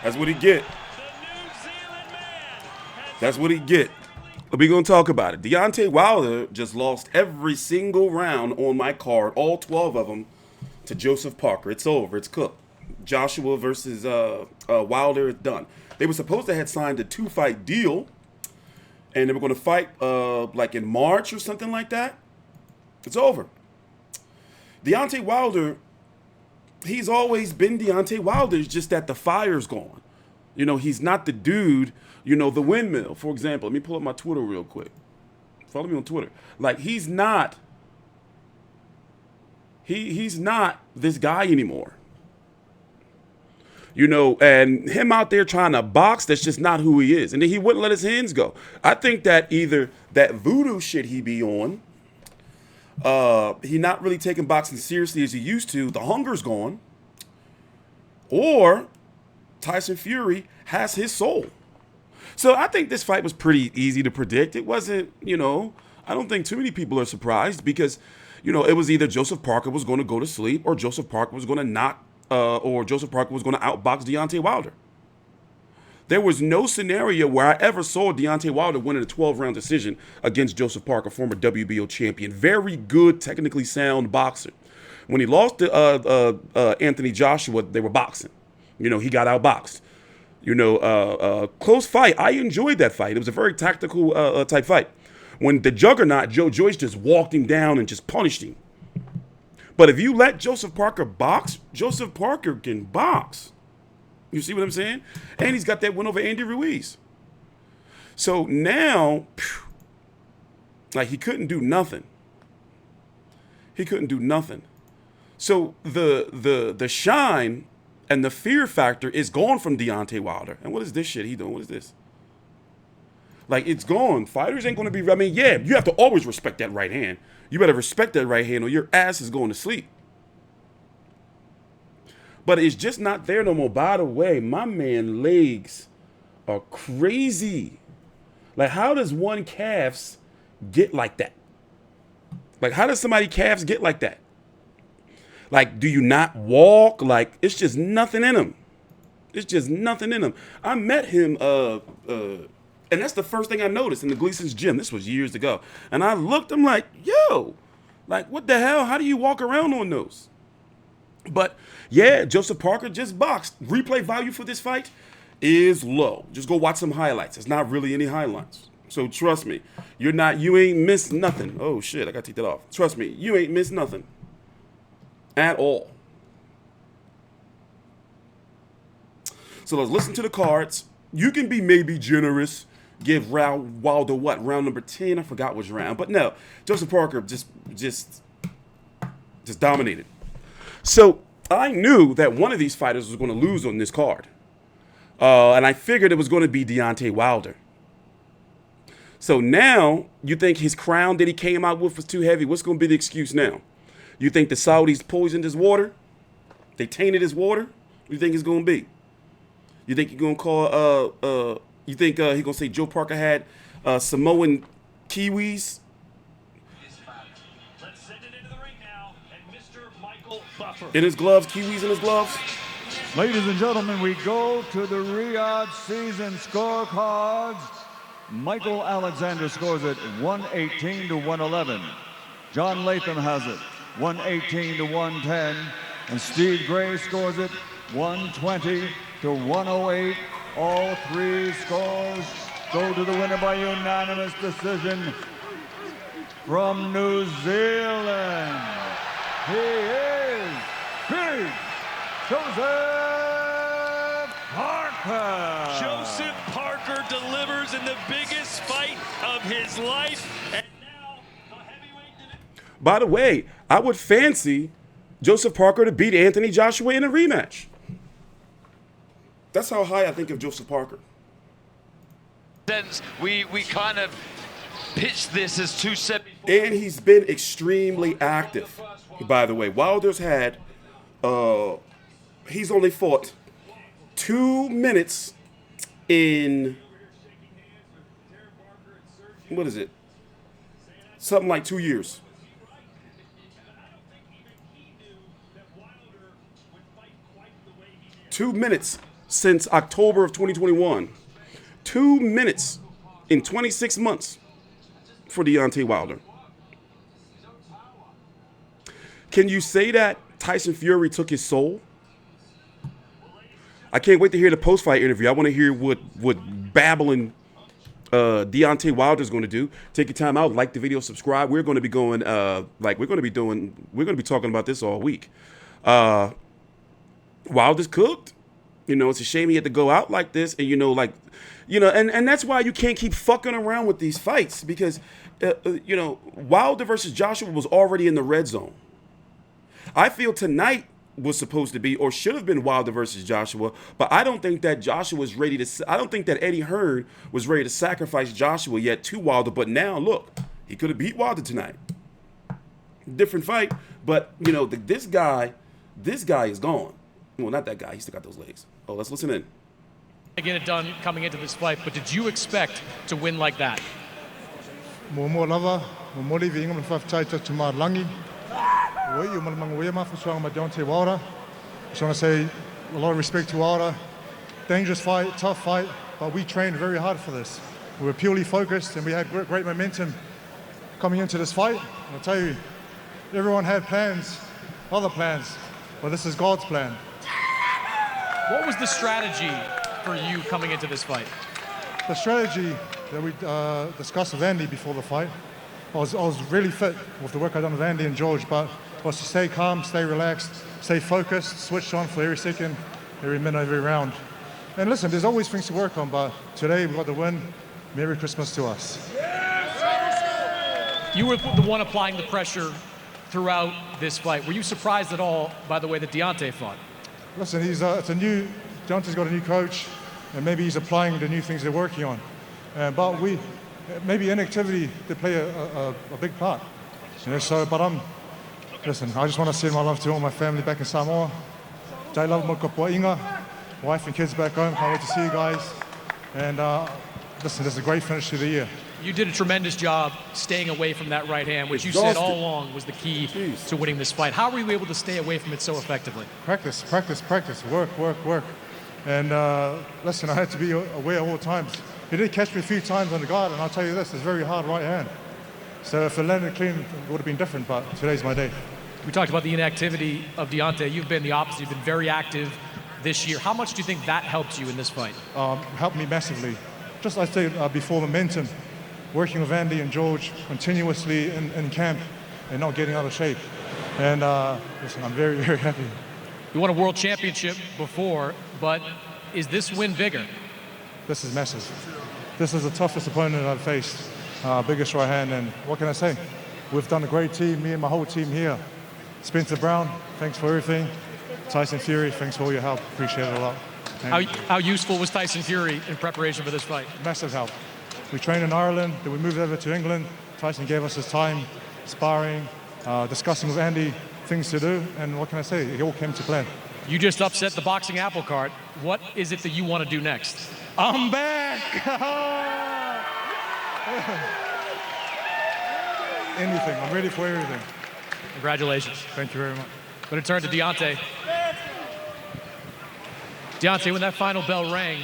That's what he get. That's what he get. But we're going to talk about it. Deontay Wilder just lost every single round on my card, all 12 of them, to Joseph Parker. It's over. It's cooked. Joshua versus Wilder is done. They were supposed to have signed a 2-fight deal, and they were going to fight like in March or something like that. It's over. Deontay Wilder, he's always been Deontay Wilder. It's just that the fire's gone. You know, he's not the dude, you know, the windmill, for example. Let me pull up my Twitter real quick. Follow me on Twitter. Like, he's not this guy anymore. You know, and him out there trying to box, that's just not who he is. And then he wouldn't let his hands go. I think that either that voodoo shit he be on, he not really taking boxing seriously as he used to, the hunger's gone, or Tyson Fury has his soul. So I think this fight was pretty easy to predict. It wasn't, you know, I don't think too many people are surprised because, you know, it was either Joseph Parker was going to go to sleep or Joseph Parker was going to knock, or Joseph Parker was going to outbox Deontay Wilder. There was no scenario where I ever saw Deontay Wilder winning a 12-round decision against Joseph Parker, former WBO champion. Very good, technically sound boxer. When he lost to Anthony Joshua, they were boxing. You know, he got outboxed. You know, close fight. I enjoyed that fight. It was a very tactical type fight. When the juggernaut, Joe Joyce, just walked him down and just punished him. But if you let Joseph Parker box, Joseph Parker can box. You see what I'm saying? And he's got that win over Andy Ruiz. So now, like, he couldn't do nothing. He couldn't do nothing. So the shine and the fear factor is gone from Deontay Wilder. And what is this shit he doing? What is this? Like, it's gone. Fighters ain't going to be, I mean, yeah, you have to always respect that right hand. You better respect that right hand or your ass is going to sleep. But it's just not there no more. By the way, my man legs are crazy. Like, how does one calves get like that? Like, how does somebody calves get like that? Like, do you not walk? Like, it's just nothing in him. It's just nothing in him. I met him, and that's the first thing I noticed in the Gleason's gym. This was years ago. And I looked, I'm like, yo, like, what the hell? How do you walk around on those? But, yeah, Joseph Parker just boxed. Replay value for this fight is low. Just go watch some highlights. It's not really any highlights. So trust me, you ain't missed nothing. Oh, shit, I got to take that off. Trust me, you ain't missed nothing at all. So let's listen to the cards. You can be maybe generous. Give Wilder what? Round number 10? I forgot which round. But no, Joseph Parker just dominated. So I knew that one of these fighters was going to lose on this card. And I figured it was going to be Deontay Wilder. So now you think his crown that he came out with was too heavy. What's going to be the excuse now? You think the Saudis poisoned his water? They tainted his water? What do you think it's going to be? You think he's going to call, you think he's going to say Joe Parker had Samoan Kiwis? Let's send it into the ring now, and Mr. Michael Buffer. In his gloves, Kiwis in his gloves? Ladies and gentlemen, we go to the Riyadh season scorecards. Michael Alexander scores it 118 to 111. John Latham has it 118 to 110. And Steve Gray scores it 120 to 108. All three scores go to the winner by unanimous decision from New Zealand. He is Big Joseph Parker. Joseph Parker delivers in the biggest fight of his life. And now the heavyweight division. By the way, I would fancy Joseph Parker to beat Anthony Joshua in a rematch. That's how high I think of Joseph Parker. We kind of pitched this as 274. And he's been extremely active, by the way. Wilder's had, he's only fought 2 minutes in, what is it? Something like 2 years. 2 minutes since October of 2021. 2 minutes in 26 months for Deontay Wilder. Can you say that Tyson Fury took his soul? I can't wait to hear the post-fight interview. I want to hear what babbling Deontay Wilder's going to do. Take your time out, like the video, subscribe. We're going to be going we're going to be talking about this all week. Wilder's cooked. You know, it's a shame he had to go out like this, and and that's why you can't keep fucking around with these fights, because Wilder versus Joshua was already in the red zone. I feel tonight was supposed to be, or should have been, Wilder versus Joshua, but I don't think that Joshua was ready to. I don't think that Eddie Hearn was ready to sacrifice Joshua yet to Wilder. But now, look, he could have beat Wilder tonight. Different fight, but this guy is gone. Well, not that guy. He still got those legs. Oh, let's listen in. Get it done coming into this fight, but did you expect to win like that? Deontay Wilder. Just want to say a lot of respect to Wilder. Dangerous fight, tough fight, but we trained very hard for this. We were purely focused, and we had great momentum coming into this fight. I'll tell you, everyone had plans, other plans, but this is God's plan. What was the strategy for you coming into this fight? The strategy that we discussed with Andy before the fight, I was really fit with the work I'd done with Andy and George, but was to stay calm, stay relaxed, stay focused, switched on for every second, every minute, every round. And listen, there's always things to work on, but today we got the win. Merry Christmas to us. You were the one applying the pressure throughout this fight. Were you surprised at all by the way that Deontay fought? Listen, Deontay's got a new coach, and maybe he's applying the new things they're working on. But maybe inactivity did play a big part. Listen, I just want to send my love to all my family back in Samoa. Wife and kids back home, can't wait to see you guys. And listen, this is a great finish to the year. You did a tremendous job staying away from that right hand, which you said all along was the key to winning this fight. How were you able to stay away from it so effectively? Practice, work. And listen, I had to be aware all the times. He did catch me a few times on the guard, and I'll tell you this, it's very hard right hand. So if it landed clean, it would have been different, but today's my day. We talked about the inactivity of Deontay. You've been the opposite. You've been very active this year. How much do you think that helped you in this fight? Helped me massively. Just like I said before, momentum. Working with Andy and George continuously in camp and not getting out of shape. And listen, I'm very, very happy. You won a world championship before, but is this win bigger? This is massive. This is the toughest opponent I've faced. Biggest right hand, and what can I say? We've done a great team, me and my whole team here. Spencer Brown, thanks for everything. Tyson Fury, thanks for all your help. Appreciate it a lot. How useful was Tyson Fury in preparation for this fight? Massive help. We trained in Ireland, then we moved over to England. Tyson gave us his time, sparring, discussing with Andy things to do, and what can I say? It all came to plan. You just upset the boxing apple cart. What is it that you want to do next? I'm back! Anything, I'm ready for everything. Congratulations. Thank you very much. Going to turn to Deontay. Deontay, when that final bell rang,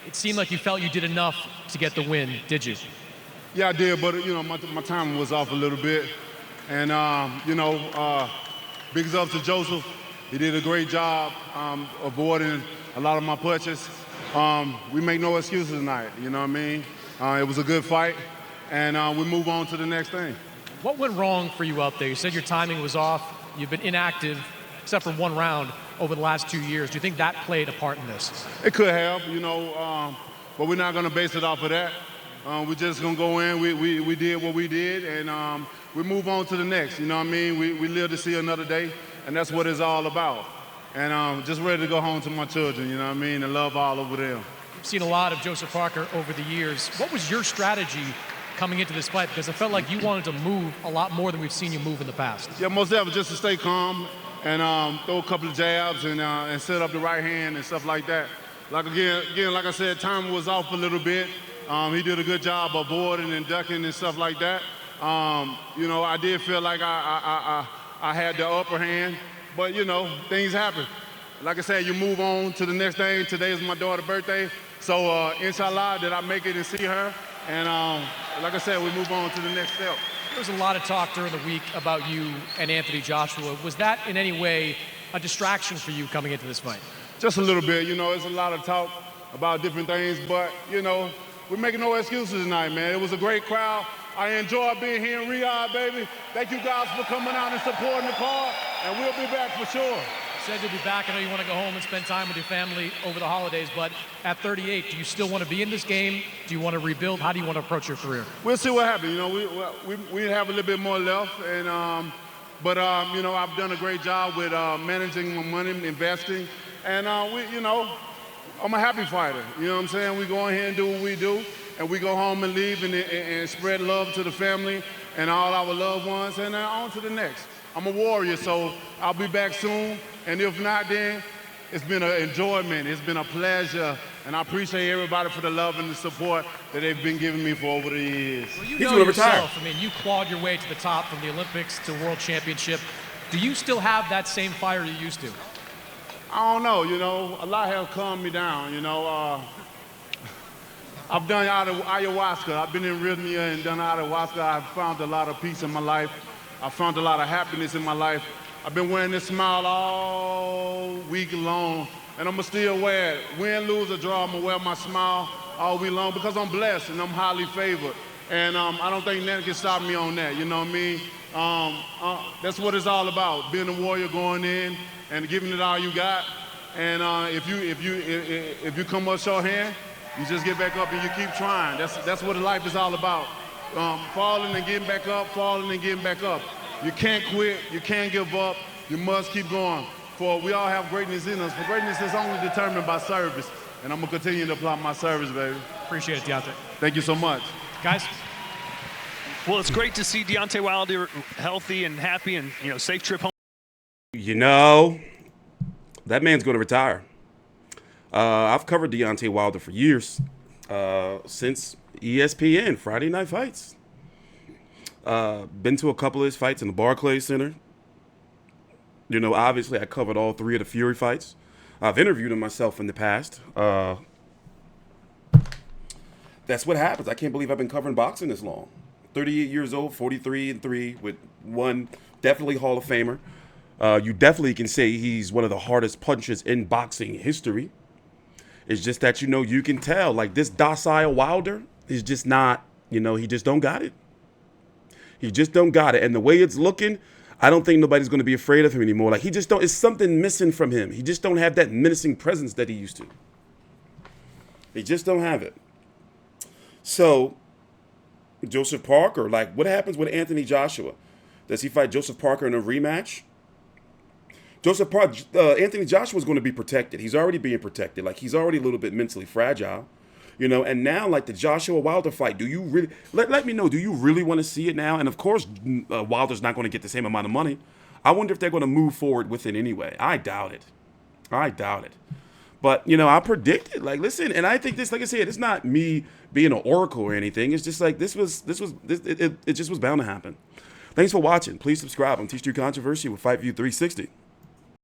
it seemed like you felt you did enough to get the win, did you? Yeah, I did, but my timing was off a little bit. And big ups to Joseph. He did a great job avoiding a lot of my punches. We make no excuses tonight, you know what I mean? It was a good fight, and we move on to the next thing. What went wrong for you out there? You said your timing was off. You've been inactive, except for one round, over the last 2 years. Do you think that played a part in this? It could have, but we're not going to base it off of that. We're just going to go in. We did what we did, and we move on to the next. You know what I mean? We live to see another day, and that's what it's all about. And just ready to go home to my children, you know what I mean, and love all over them. I've seen a lot of Joseph Parker over the years. What was your strategy coming into this fight? Because it felt like you wanted to move a lot more than we've seen you move in the past. Yeah, most definitely, just to stay calm and throw a couple of jabs and set up the right hand and stuff like that. Like again, like I said, timing was off a little bit. He did a good job avoiding and ducking and stuff like that. I did feel like I had the upper hand, but things happen. like I said, you move on to the next thing. Today is my daughter's birthday. So, inshallah, that I make it and see her. And like I said, we move on to the next step. There was a lot of talk during the week about you and Anthony Joshua. Was that in any way a distraction for you coming into this fight? Just a little bit. You know, there's a lot of talk about different things, but, you know, we're making no excuses tonight, man. It was a great crowd. I enjoyed being here in Riyadh, baby. Thank you guys for coming out and supporting the card, and we'll be back for sure. You said you'll be back. I know you want to go home and spend time with your family over the holidays, but at 38, do you still want to be in this game? Do you want to rebuild? How do you want to approach your career? We'll see what happens. You know, we have a little bit more left, and but you know, I've done a great job with managing my money, investing, and you know, I'm a happy fighter. You know what I'm saying? We go in here and do what we do, and we go home and leave and spread love to the family and all our loved ones, and on to the next. I'm a warrior, so I'll be back soon. And if not, then it's been an enjoyment. It's been a pleasure, and I appreciate everybody for the love and the support that they've been giving me for over the years. Well, you know yourself. I mean, you clawed your way to the top from the Olympics to World Championship. Do you still have that same fire you used to? I don't know, you know, a lot has calmed me down, you know. I've done ayahuasca. I've been in Rhythmia and done ayahuasca. I've found a lot of peace in my life. I found a lot of happiness in my life. I've been wearing this smile all week long, and I'm gonna still wear it. Win, lose, or draw, I'm gonna wear my smile all week long because I'm blessed and I'm highly favored. And I don't think nothing can stop me on that, you know what I mean? That's what it's all about, being a warrior, going in and giving it all you got. And if you come up shorthand, you just get back up and you keep trying. That's what life is all about. Falling and getting back up, falling and getting back up. You can't quit, you can't give up, you must keep going. For we all have greatness in us, but greatness is only determined by service. And I'm gonna continue to apply my service, baby. Appreciate it, Deontay. Thank you so much. Guys? Well, it's great to see Deontay Wilder healthy and happy and, you know, safe trip home. You know, that man's going to retire. I've covered Deontay Wilder for years, since ESPN, Friday Night Fights. Been to a couple of his fights in the Barclays Center. You know, obviously I covered all three of the Fury fights. I've interviewed him myself in the past. That's what happens. I can't believe I've been covering boxing this long. 38 years old, 43-3 with one definitely Hall of Famer. You definitely can say he's one of the hardest punchers in boxing history. It's just that, you know, you can tell, like, this Docile Wilder is just not, you know, he just don't got it. He just don't got it. And the way it's looking, I don't think nobody's going to be afraid of him anymore. Like, he just don't, it's something missing from him. He just don't have that menacing presence that he used to. He just don't have it. So, Joseph Parker, like, what happens with Anthony Joshua? Does he fight Joseph Parker in a rematch? Anthony Joshua is going to be protected. He's already being protected. Like, he's already a little bit mentally fragile, you know. And now, like, the Joshua Wilder fight, do you really, let me know, do you really want to see it now? And of course, Wilder's not going to get the same amount of money. I wonder if they're going to move forward with it anyway. I doubt it. But, you know, I predict it. Like, listen, and I think this, like I said, it's not me being an oracle or anything. It's just like, it just was bound to happen. Thanks for watching. Please subscribe on TstreeT Controversy with Fight View 360.